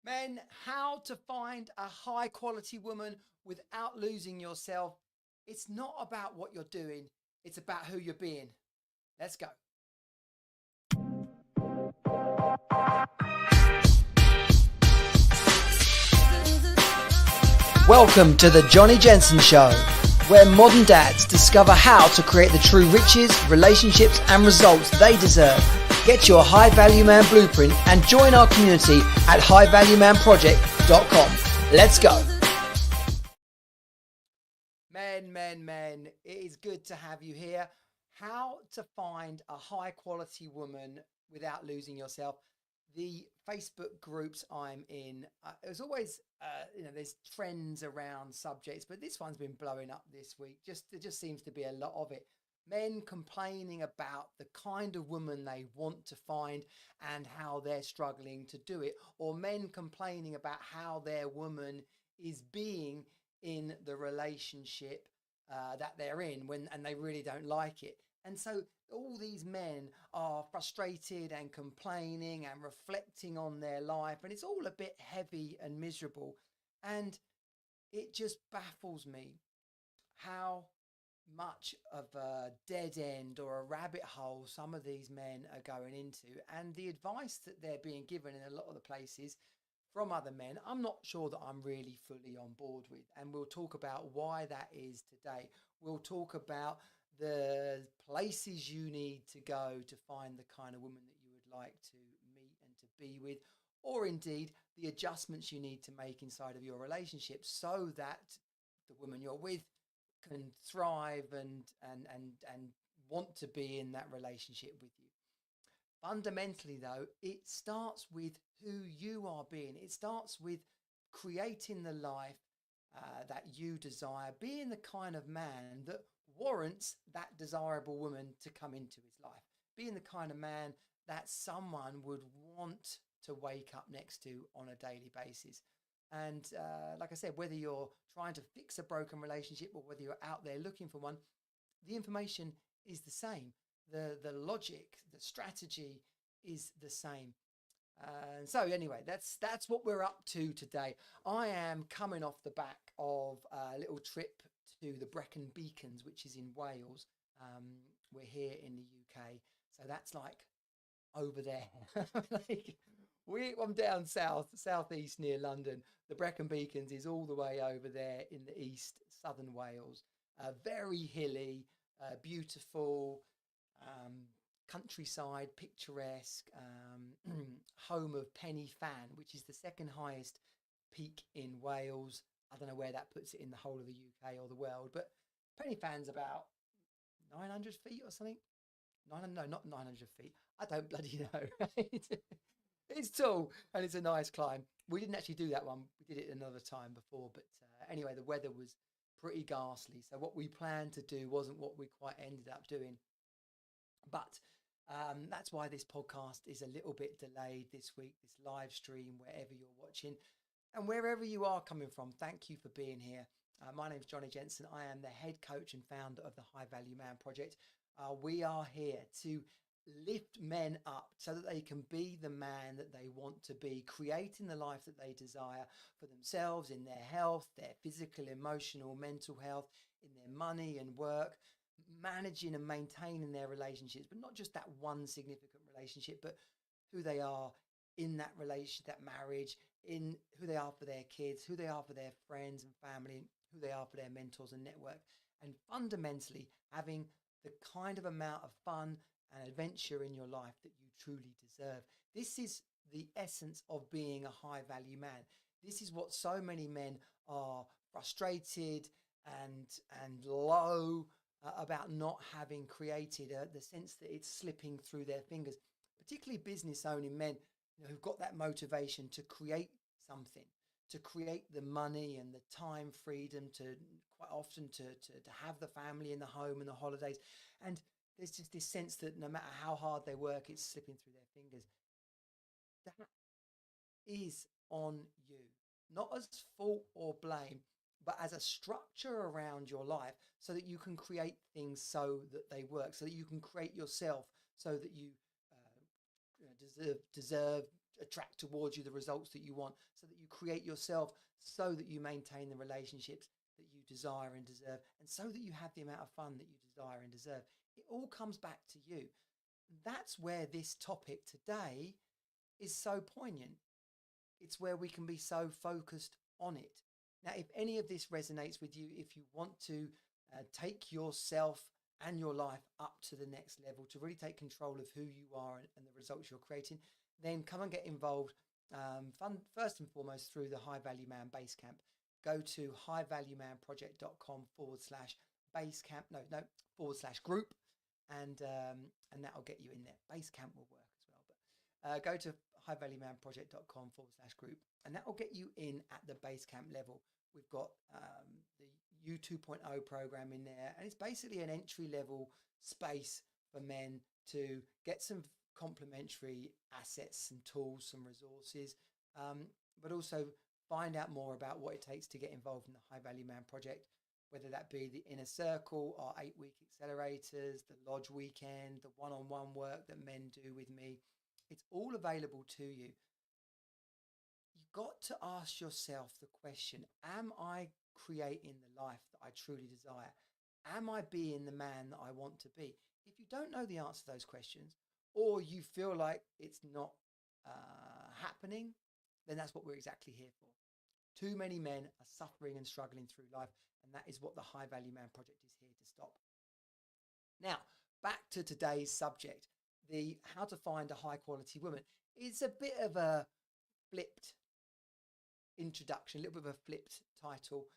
Men, how to find a high quality woman without losing yourself. It's not about what you're doing, it's about who you're being. Let's go. Welcome to the Johnny Jensen Show, where modern dads discover how to create the true riches, relationships, and results they deserve. Get your High Value Man blueprint and join our community at highvaluemanproject.com. Let's go. Men, it is good to have you here. How to find a high quality woman without losing yourself. The Facebook groups I'm in, there's always, there's trends around subjects, but this one's been blowing up this week. There just seems to be a lot of it. Men complaining about the kind of woman they want to find and how they're struggling to do it, or men complaining about how their woman is being in the relationship that they're in and they really don't like it. And so all these men are frustrated and complaining and reflecting on their life, and it's all a bit heavy and miserable. And it just baffles me how much of a dead end or a rabbit hole some of these men are going into, and the advice that they're being given in a lot of the places from other men, I'm not sure that I'm really fully on board with. And we'll talk about why that is today. We'll talk about the places you need to go to find the kind of woman that you would like to meet and to be with, or indeed the adjustments you need to make inside of your relationship so that the woman you're with can thrive and want to be in that relationship with you. Fundamentally, though, it starts with who you are being. It starts with creating the life that you desire, being the kind of man that warrants that desirable woman to come into his life, being the kind of man that someone would want to wake up next to on a daily basis. And like I said, whether you're trying to fix a broken relationship or whether you're out there looking for one, the information is the same. The logic, the strategy is the same. So anyway, that's what we're up to today. I am coming off the back of a little trip to the Brecon Beacons, which is in Wales. We're here in the UK, so that's like over there. I'm down southeast near London. The Brecon Beacons is all the way over there in the east, southern Wales. Very hilly, beautiful, countryside, picturesque, home of Pen y Fan, which is the second highest peak in Wales. I don't know where that puts it in the whole of the UK or the world, but Pen y Fan's about 900 feet or something. No, not 900 feet. I don't bloody know. It's tall and it's a nice climb. We didn't actually do that one. We did it another time before, but anyway, the weather was pretty ghastly. So what we planned to do wasn't what we quite ended up doing. But that's why this podcast is a little bit delayed this week, this live stream, wherever you're watching. And wherever you are coming from, thank you for being here. My name's Johnny Jensen. I am the head coach and founder of the High Value Man Project. We are here to lift men up so that they can be the man that they want to be, creating the life that they desire for themselves, in their health, their physical, emotional, mental health, in their money and work, managing and maintaining their relationships, but not just that one significant relationship, but who they are in that relationship, that marriage, in who they are for their kids, who they are for their friends and family, who they are for their mentors and network, and fundamentally having the kind of amount of fun and adventure in your life that you truly deserve. This is the essence of being a high value man. This is what so many men are frustrated and low about not having created, the sense that it's slipping through their fingers, particularly business owning men, who've got that motivation to create something, to create the money and the time freedom to quite often to have the family in the home and the holidays. And there's just this sense that no matter how hard they work, it's slipping through their fingers. That is on you, not as fault or blame, but as a structure around your life so that you can create things so that they work, so that you can create yourself so that you deserve attract towards you the results that you want, so that you create yourself, so that you maintain the relationships that you desire and deserve, and so that you have the amount of fun that you desire and deserve. It all comes back to you. That's where this topic today is so poignant. It's where we can be so focused on it. Now, if any of this resonates with you, if you want to take yourself and your life up to the next level, to really take control of who you are and the results you're creating, then come and get involved. First and foremost, through the High Value Man Basecamp. Go to highvaluemanproject.com/basecamp, /group, and that'll get you in there. Basecamp will work as well, but go to highvaluemanproject.com/group, and that will get you in at the Basecamp level. We've got the U 2.0 program in there, and it's basically an entry level space for men to get some complementary assets and tools, some resources, but also find out more about what it takes to get involved in the High Value Man Project, whether that be the Inner Circle, our 8-week accelerators, the Lodge Weekend, the one-on-one work that men do with me. It's all available to you. You've got to ask yourself the question, am I creating the life that I truly desire? Am I being the man that I want to be? If you don't know the answer to those questions, or you feel like it's not happening, then that's what we're exactly here for. Too many men are suffering and struggling through life, and that is what the High Value Man Project is here to stop. Now, back to today's subject, the how to find a high quality woman. It's a bit of a flipped introduction, a little bit of a flipped title.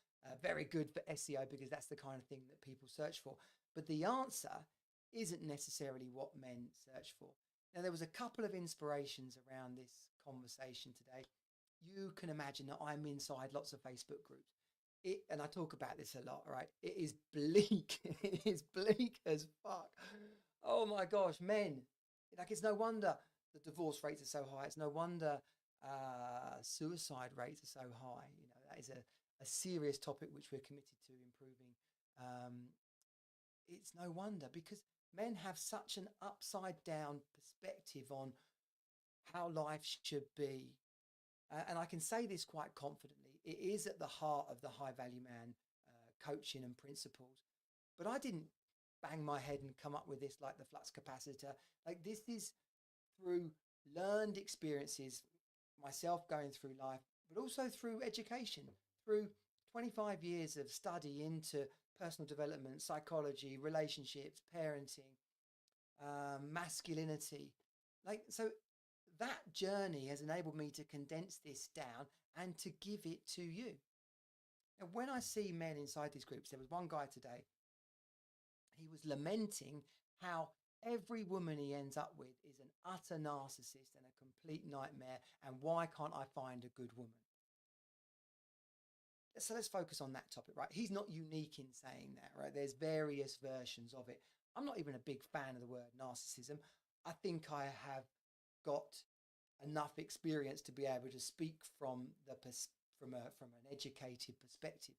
Very good for SEO, because that's the kind of thing that people search for. But the answer isn't necessarily what men search for. Now, there was a couple of inspirations around this conversation today. You can imagine that I'm inside lots of Facebook groups. And I talk about this a lot, right? It is bleak. It is bleak as fuck. Oh my gosh, men. Like, it's no wonder the divorce rates are so high. It's no wonder suicide rates are so high. You know, that is a serious topic which we're committed to improving. It's no wonder, because men have such an upside down perspective on how life should be. And I can say this quite confidently. It is at the heart of the High Value Man coaching and principles. But I didn't bang my head and come up with this like the flux capacitor. Like, this is through learned experiences, myself going through life, but also through education, through 25 years of study into personal development, psychology, relationships, parenting, masculinity. Like, so that journey has enabled me to condense this down and to give it to you. And when I see men inside these groups, there was one guy today, he was lamenting how every woman he ends up with is an utter narcissist and a complete nightmare, and why can't I find a good woman? So let's focus on that topic, right? He's not unique in saying that, right? There's various versions of it. I'm not even a big fan of the word narcissism. I think I have got enough experience to be able to speak from an educated perspective.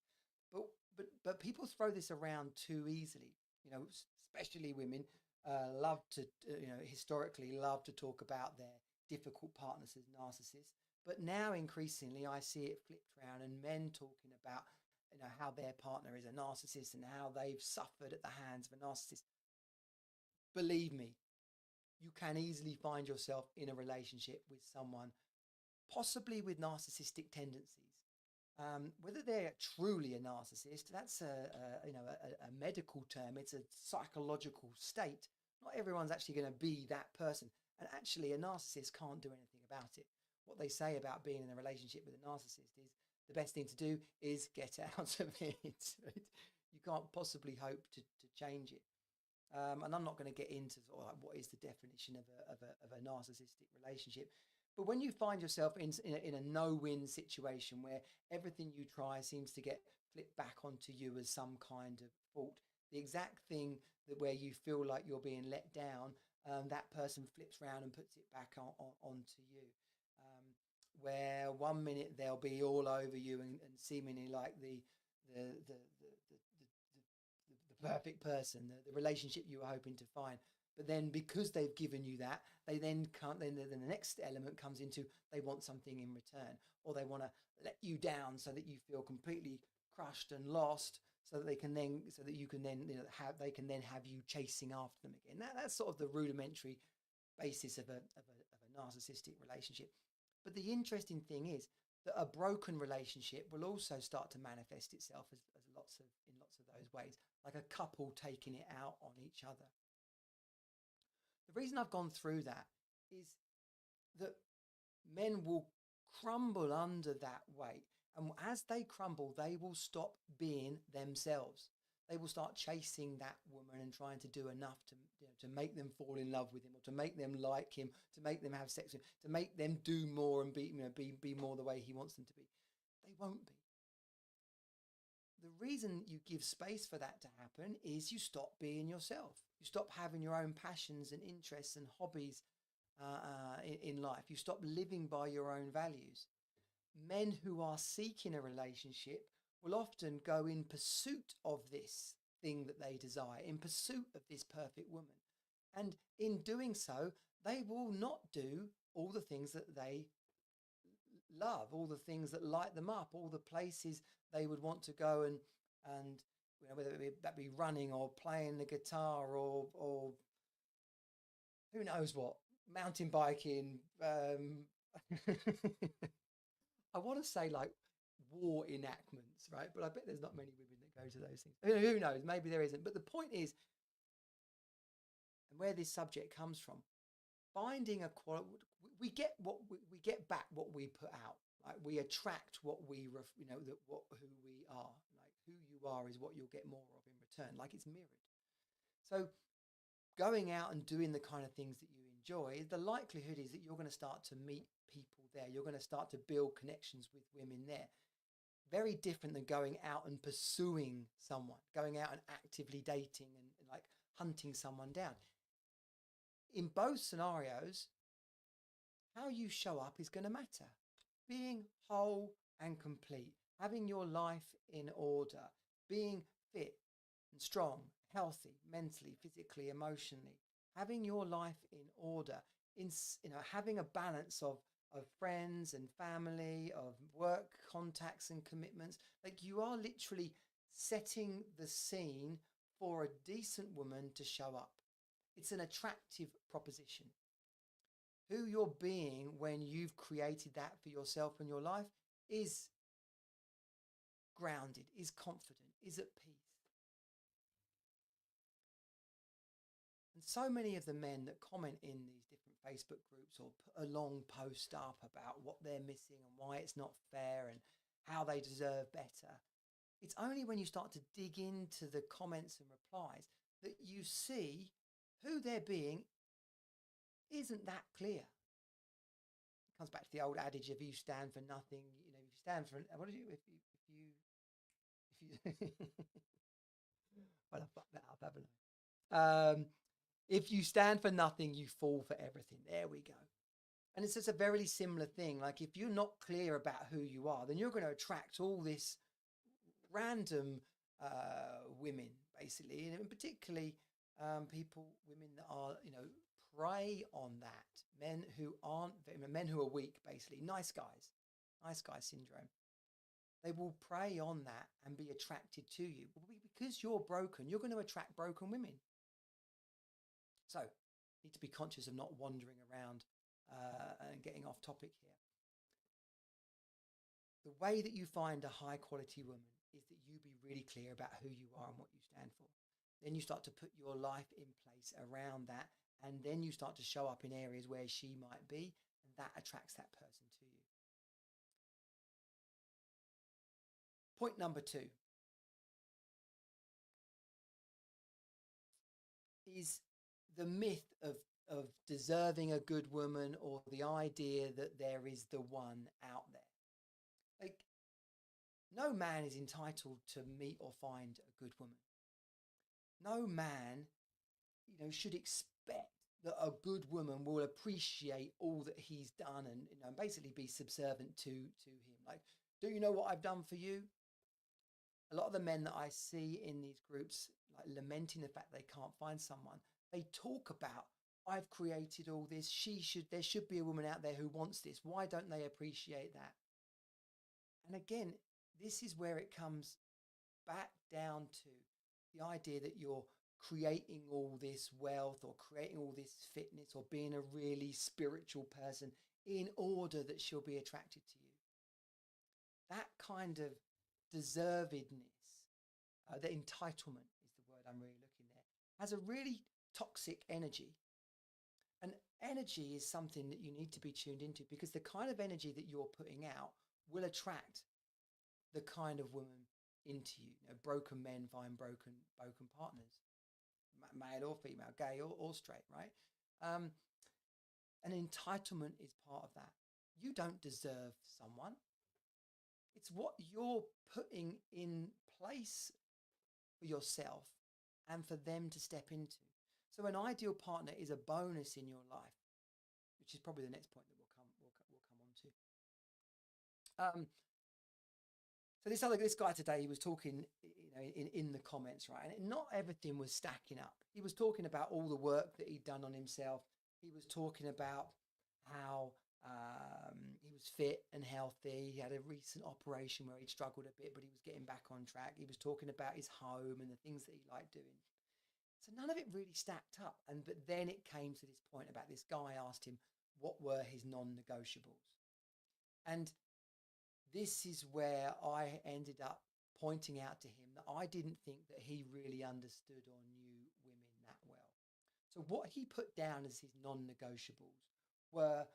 But people throw this around too easily. You know, especially women love to, historically love to talk about their difficult partners as narcissists. But now increasingly I see it flipped around, and men talking about, how their partner is a narcissist and how they've suffered at the hands of a narcissist. Believe me, you can easily find yourself in a relationship with someone possibly with narcissistic tendencies. Whether they're truly a narcissist, that's a medical term. It's a psychological state. Not everyone's actually going to be that person. And actually, a narcissist can't do anything about it. What they say about being in a relationship with a narcissist is the best thing to do is get out of it. You can't possibly hope to change it. And I'm not going to get into sort of like what is the definition of a narcissistic relationship. But when you find yourself in a no-win situation where everything you try seems to get flipped back onto you as some kind of fault, the exact thing that where you feel like you're being let down, that person flips around and puts it back onto you. Where 1 minute they'll be all over you and seemingly like the perfect person, the relationship you were hoping to find. But then because they've given you that, they then can't, then the next element comes into, they want something in return, or they want to let you down so that you feel completely crushed and lost, so that they can then, so that you can then, have, they can then have you chasing after them again. That's sort of the rudimentary basis of a narcissistic relationship. But the interesting thing is that a broken relationship will also start to manifest itself as lots of, in lots of those ways, like a couple taking it out on each other. The reason I've gone through that is that men will crumble under that weight. And as they crumble, they will stop being themselves. They will start chasing that woman and trying to do enough to, to make them fall in love with him, or to make them like him, to make them have sex with him, to make them do more and be more the way he wants them to be. They won't be. The reason you give space for that to happen is you stop being yourself. You stop having your own passions and interests and hobbies in life. You stop living by your own values. Men who are seeking a relationship will often go in pursuit of this thing that they desire, in pursuit of this perfect woman. And in doing so, they will not do all the things that they love, all the things that light them up, all the places they would want to go, and whether that be running or playing the guitar or who knows what, mountain biking. I want to say like war enactments, right? But I bet there's not many women that go to those things. Who knows? Maybe there isn't. But the point is, and where this subject comes from, finding a quality, we get back what we put out. Like we attract what we, who we are. Like who you are is what you'll get more of in return. Like it's mirrored. So going out and doing the kind of things that you enjoy, the likelihood is that you're going to start to meet people there. You're going to start to build connections with women there. Very different than going out and pursuing someone, going out and actively dating and like hunting someone down. In both scenarios, how you show up is going to matter. Being whole and complete, having your life in order, being fit and strong, healthy, mentally, physically, emotionally, having your life in order, having a balance of friends and family, of work contacts and commitments. Like you are literally setting the scene for a decent woman to show up. It's an attractive proposition. Who you're being when you've created that for yourself and your life is grounded, is confident, is at peace. And so many of the men that comment in these different Facebook groups or put a long post up about what they're missing and why it's not fair and how they deserve better, it's only when you start to dig into the comments and replies that you see who they're being isn't that clear. It comes back to the old adage, if you stand for nothing, if you stand for, what did you, if you well, I fucked that up, haven't I? If you stand for nothing, you fall for everything. There we go. And it's just a very similar thing. Like if you're not clear about who you are, then you're going to attract all this random women, basically, and particularly women that are, prey on that. Men who are weak, basically, nice guy syndrome. They will prey on that and be attracted to you. Because you're broken, you're going to attract broken women. So you need to be conscious of not wandering around and getting off topic here. The way that you find a high quality woman is that you be really clear about who you are and what you stand for. Then you start to put your life in place around that. And then you start to show up in areas where she might be. And that attracts that person to you. Point number 2 is the myth of deserving a good woman, or the idea that there is the one out there. Like, no man is entitled to meet or find a good woman. No man, should expect that a good woman will appreciate all that he's done and basically be subservient to him. Like, do you know what I've done for you? A lot of the men that I see in these groups, like lamenting the fact they can't find someone, They talk about, I've created all this. There should be a woman out there who wants this. Why don't they appreciate that? And again, this is where it comes back down to the idea that you're creating all this wealth or creating all this fitness or being a really spiritual person in order that she'll be attracted to you. That kind of deservedness, the entitlement is the word I'm really looking there, has a really toxic energy. And energy is something that you need to be tuned into, because the kind of energy that you're putting out will attract the kind of woman into you. You know, broken men find broken partners, male or female, gay or straight, right? An entitlement is part of that. You don't deserve someone. It's what you're putting in place for yourself and for them to step into. So an ideal partner is a bonus in your life, which is probably the next point that we'll come on to. So this guy today, he was talking, in the comments, right? And not everything was stacking up. He was talking about all the work that he'd done on himself. He was talking about how he was fit and healthy. He had a recent operation where he'd struggled a bit, but he was getting back on track. He was talking about his home and the things that he liked doing. So none of it really stacked up. But then it came to this point about this guy asked him what were his non-negotiables. And this is where I ended up pointing out to him that I didn't think that he really understood or knew women that well. So what he put down as his non-negotiables were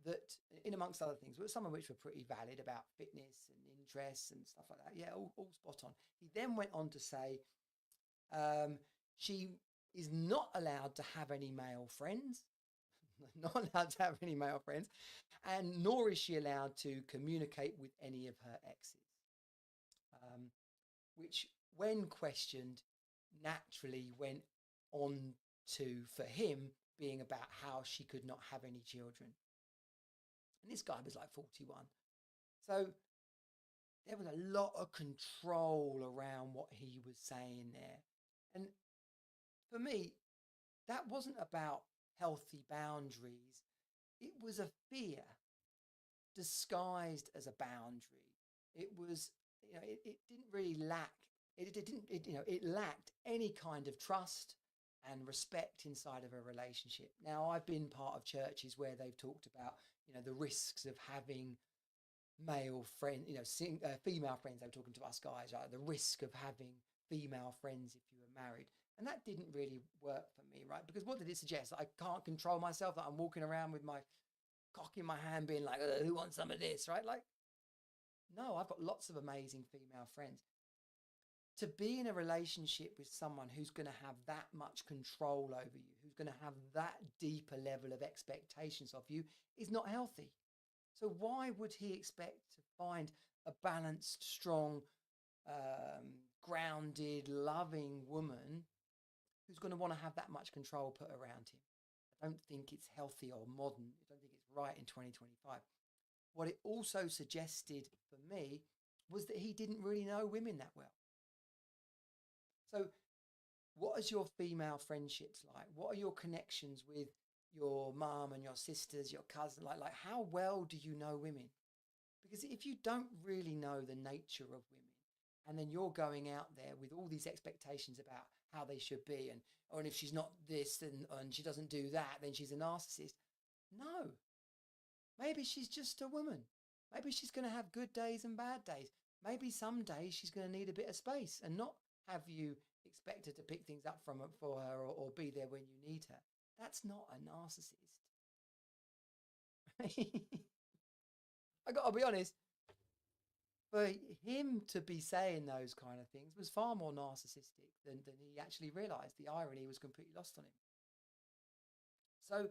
that, in amongst other things, some of which were pretty valid, about fitness and interests and stuff like that. Yeah, all spot on. He then went on to say, she is not allowed to have any male friends, not allowed to have any male friends, and nor is she allowed to communicate with any of her exes, which, when questioned, naturally went on to, for him, being about how she could not have any children. And this guy was like 41. So there was a lot of control around what he was saying there. And for me, that wasn't about healthy boundaries. It was a fear disguised as a boundary. It was, it didn't really lack, it lacked any kind of trust and respect inside of a relationship. Now, I've been part of churches where they've talked about, the risks of having male friends, female friends. They were talking to us guys, right? The risk of having female friends if you were married. And that didn't really work for me, right? Because what did it suggest? That I can't control myself, that I'm walking around with my cock in my hand being like, who wants some of this, right? Like, no, I've got lots of amazing female friends. To be in a relationship with someone who's going to have that much control over you, who's going to have that deeper level of expectations of you, is not healthy. So why would he expect to find a balanced, strong, grounded, loving woman who's going to want to have that much control put around him? I don't think it's healthy or modern. I don't think it's right in 2025. What it also suggested for me was that he didn't really know women that well. So what is your female friendships like? What are your connections with your mum and your sisters, your cousin? Like how well do you know women? Because if you don't really know the nature of women, and then you're going out there with all these expectations about how they should be, and if she's not this and she doesn't do that, then she's a narcissist. No, maybe she's just a woman. Maybe she's going to have good days and bad days. Maybe some days she's going to need a bit of space and not have you expect her to pick things up for her or be there when you need her. That's not a narcissist. I got to be honest, for him to be saying those kind of things was far more narcissistic than he actually realized. The irony was completely lost on him. So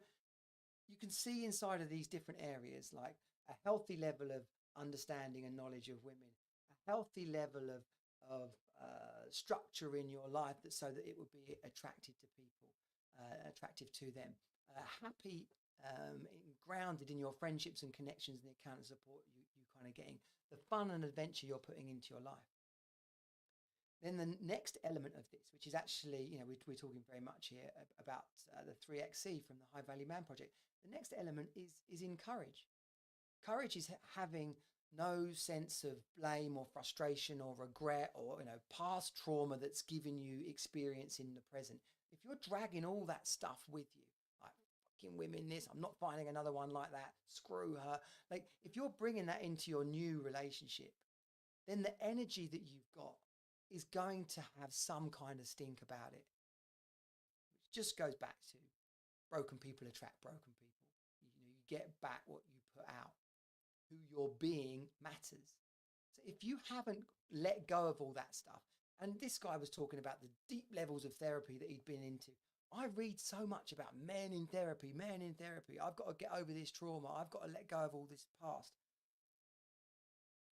you can see inside of these different areas, like a healthy level of understanding and knowledge of women, a healthy level of structure in your life so that it would be attractive to people, attractive to them, happy, grounded in your friendships and connections and the kind of support you kind of getting, the fun and adventure you're putting into your life. Then the next element of this, which is actually, we're talking very much here about the 3XC from the High Value Man Project. The next element is in courage. Courage is having no sense of blame or frustration or regret or past trauma that's given you experience in the present. If you're dragging all that stuff with you, like fucking women this, I'm not finding another one like that, screw her. Like if you're bringing that into your new relationship, then the energy that you've got is going to have some kind of stink about it, which just goes back to broken people attract broken people. You get back what you put out. Who you're being matters. So if you haven't let go of all that stuff, and this guy was talking about the deep levels of therapy that he'd been into. I read so much about men in therapy. I've got to get over this trauma. I've got to let go of all this past.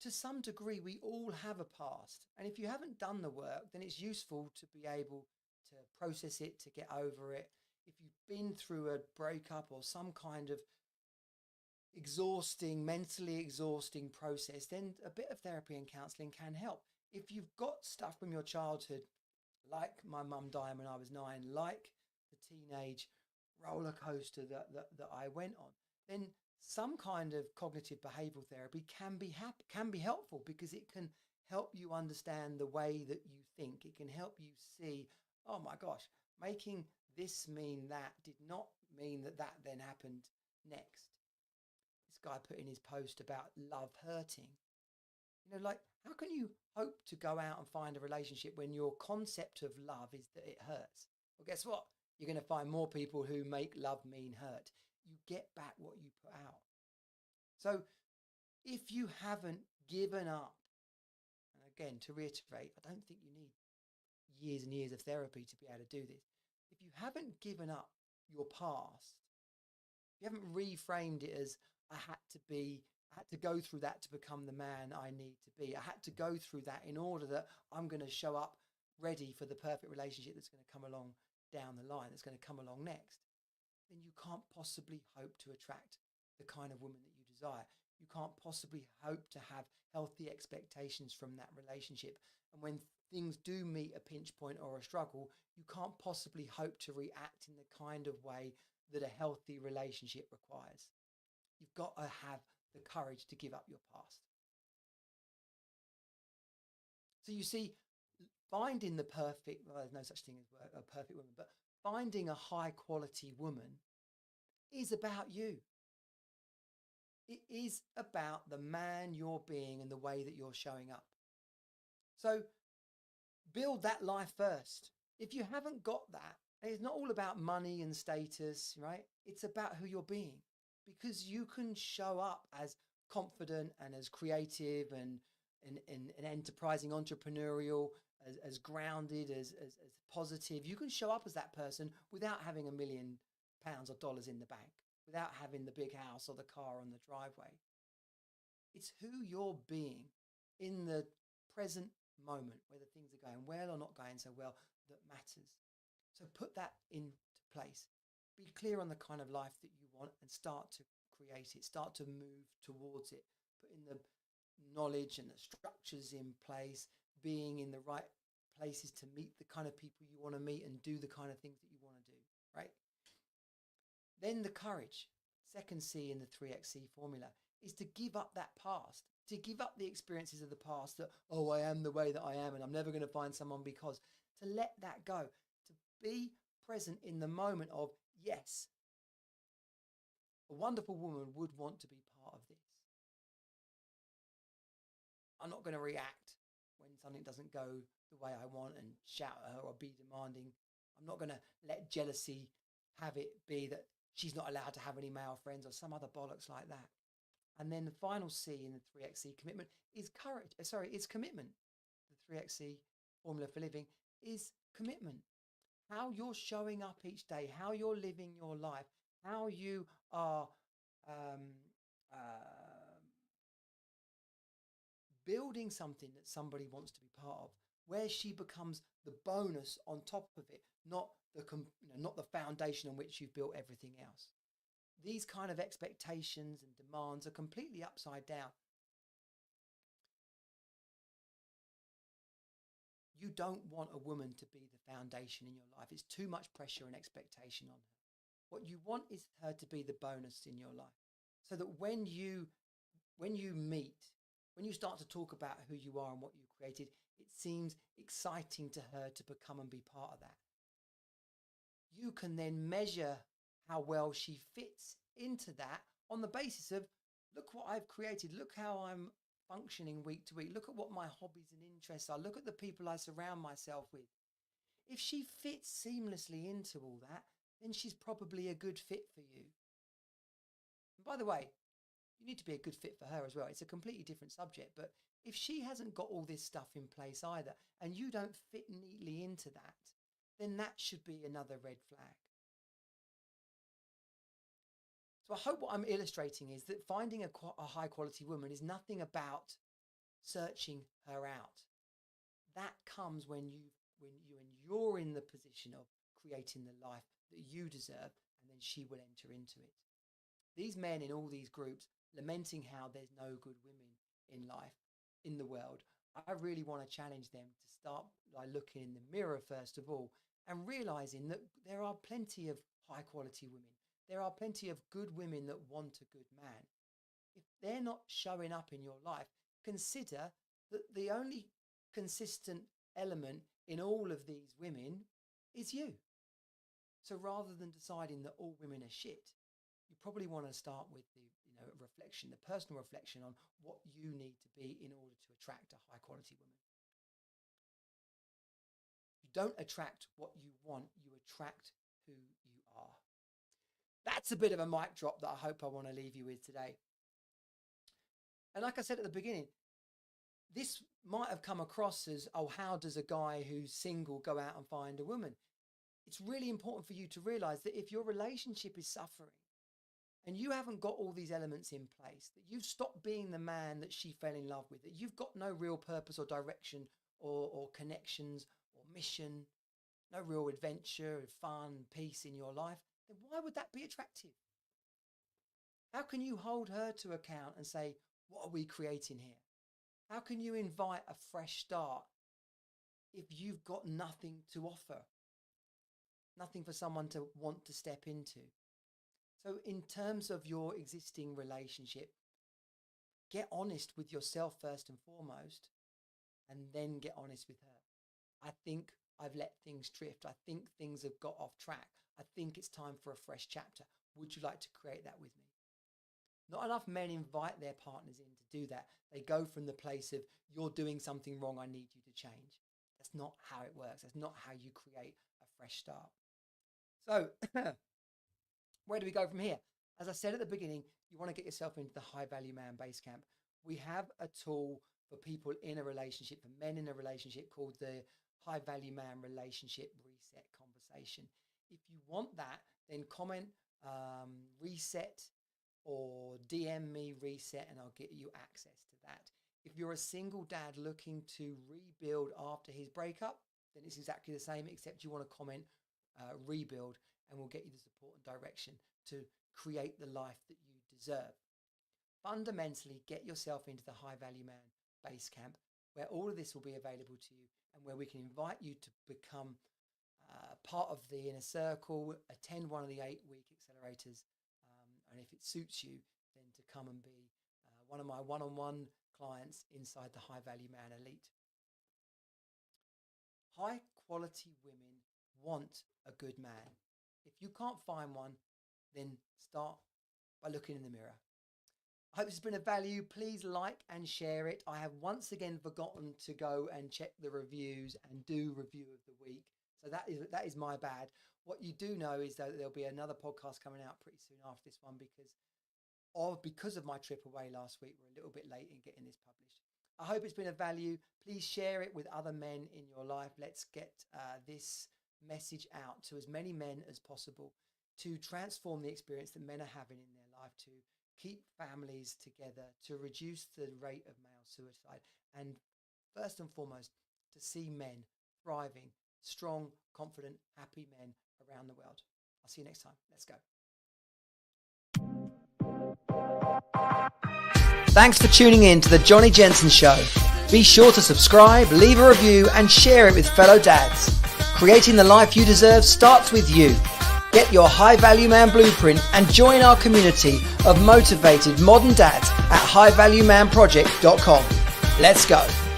To some degree, we all have a past. And if you haven't done the work, then it's useful to be able to process it, to get over it. If you've been through a breakup or some kind of mentally exhausting process, then a bit of therapy and counselling can help. If you've got stuff from your childhood, like my mum dying when I was 9, like the teenage roller coaster that I went on, then some kind of cognitive behavioural therapy can be helpful, because it can help you understand the way that you think. It can help you see, oh my gosh, making this mean that did not mean that then happened next. This guy put in his post about love hurting. Like, how can you hope to go out and find a relationship when your concept of love is that it hurts? Well, guess what? You're going to find more people who make love mean hurt. You get back what you put out. So if you haven't given up, and again, to reiterate, I don't think you need years and years of therapy to be able to do this. If you haven't given up your past, you haven't reframed it as I had to go through that to become the man I need to be. I had to go through that in order that I'm going to show up ready for the perfect relationship that's going to come along down the line, that's going to come along next. Then you can't possibly hope to attract the kind of woman that you desire. You can't possibly hope to have healthy expectations from that relationship. And when things do meet a pinch point or a struggle, you can't possibly hope to react in the kind of way that a healthy relationship requires. You've got to have the courage to give up your past. So you see, finding the perfect, well, there's no such thing as a perfect woman, but finding a high quality woman is about you. It is about the man you're being and the way that you're showing up. So build that life first. If you haven't got that, it's not all about money and status, right? It's about who you're being, because you can show up as confident and as creative and enterprising, entrepreneurial, as grounded, as positive. You can show up as that person without having £1 million or dollars in the bank, without having the big house or the car on the driveway. It's who you're being in the present moment, whether things are going well or not going so well, that matters. So put that into place. Be clear on the kind of life that you want and start to create it. Start to move towards it. Put in the knowledge and the structures in place, being in the right places to meet the kind of people you want to meet and do the kind of things that you want to do, right? Then the courage, second C in the 3XC formula, is to give up that past, to give up the experiences of the past that, oh, I am the way that I am and I'm never going to find someone because, to let that go, to be present in the moment of, yes, a wonderful woman would want to be part of this. I'm not going to react when something doesn't go the way I want and shout at her or be demanding. I'm not going to let jealousy have it be that she's not allowed to have any male friends or some other bollocks like that. And then the final C in the 3XC commitment is commitment. The 3XC formula for living is commitment. How you're showing up each day, how you're living your life, how you are building something that somebody wants to be part of, where she becomes the bonus on top of it, not the foundation on which you've built everything else. These kind of expectations and demands are completely upside down. You don't want a woman to be the foundation in your life. It's too much pressure and expectation on her. What you want is her to be the bonus in your life. So that when you meet, when you start to talk about who you are and what you created, it seems exciting to her to become and be part of that. You can then measure how well she fits into that on the basis of, look what I've created. Look how I'm functioning week to week. Look at what my hobbies and interests are. Look at the people I surround myself with. If she fits seamlessly into all that, then she's probably a good fit for you. And by the way, you need to be a good fit for her as well. It's a completely different subject. But if she hasn't got all this stuff in place either, and you don't fit neatly into that, then that should be another red flag. So I hope what I'm illustrating is that finding a high quality woman is nothing about searching her out. That comes when you're in the position of creating the life that you deserve, and then she will enter into it. These men in all these groups lamenting how there's no good women in life, in the world, I really want to challenge them to start by looking in the mirror first of all and realizing that there are plenty of high quality women. There are plenty of good women that want a good man. If they're not showing up in your life, consider that the only consistent element in all of these women is you. So rather than deciding that all women are shit, you probably want to start with the reflection, the personal reflection on what you need to be in order to attract a high quality woman. You don't attract what you want, you attract who you are. That's a bit of a mic drop that I hope I want to leave you with today. And like I said at the beginning, this might have come across as, oh, how does a guy who's single go out and find a woman? It's really important for you to realize that if your relationship is suffering and you haven't got all these elements in place, that you've stopped being the man that she fell in love with, that you've got no real purpose or direction or connections or mission, no real adventure, fun, peace in your life, then why would that be attractive? How can you hold her to account and say, what are we creating here? How can you invite a fresh start if you've got nothing to offer? Nothing for someone to want to step into. So in terms of your existing relationship, get honest with yourself first and foremost, and then get honest with her. I think I've let things drift. I think things have got off track. I think it's time for a fresh chapter. Would you like to create that with me? Not enough men invite their partners in to do that. They go from the place of, you're doing something wrong, I need you to change. That's not how it works. That's not how you create a fresh start. So where do we go from here? As I said at the beginning, you want to get yourself into the High Value Man Base Camp. We have a tool for people in a relationship, for men in a relationship, called the High Value Man Relationship Reset Conversation. If you want that, then comment reset or DM me reset and I'll get you access to that. If you're a single dad looking to rebuild after his breakup, then it's exactly the same, except you want to comment rebuild, and we'll get you the support and direction to create the life that you deserve. Fundamentally, get yourself into the High Value Man Base Camp, where all of this will be available to you and where we can invite you to become part of the inner circle, attend one of the 8-week accelerators, and if it suits you, then to come and be one of my one-on-one clients inside the High Value Man Elite. High quality women want a good man. If you can't find one, then start by looking in the mirror. I hope this has been of value. Please like and share it. I have once again forgotten to go and check the reviews and do review of the week. So that is my bad. What you do know is that there'll be another podcast coming out pretty soon after this one because of my trip away last week. We're a little bit late in getting this published. I hope it's been of value. Please share it with other men in your life. Let's get this message out to as many men as possible to transform the experience that men are having in their life, to keep families together, to reduce the rate of male suicide, and first and foremost, to see men thriving, strong, confident, happy men around the world. I'll see you next time. Let's go. Thanks for tuning in to the Johnny Jensen Show. Be sure to subscribe, leave a review, and share it with fellow dads. Creating the life you deserve starts with you. Get your High Value Man blueprint and join our community of motivated modern dads at highvaluemanproject.com. Let's go.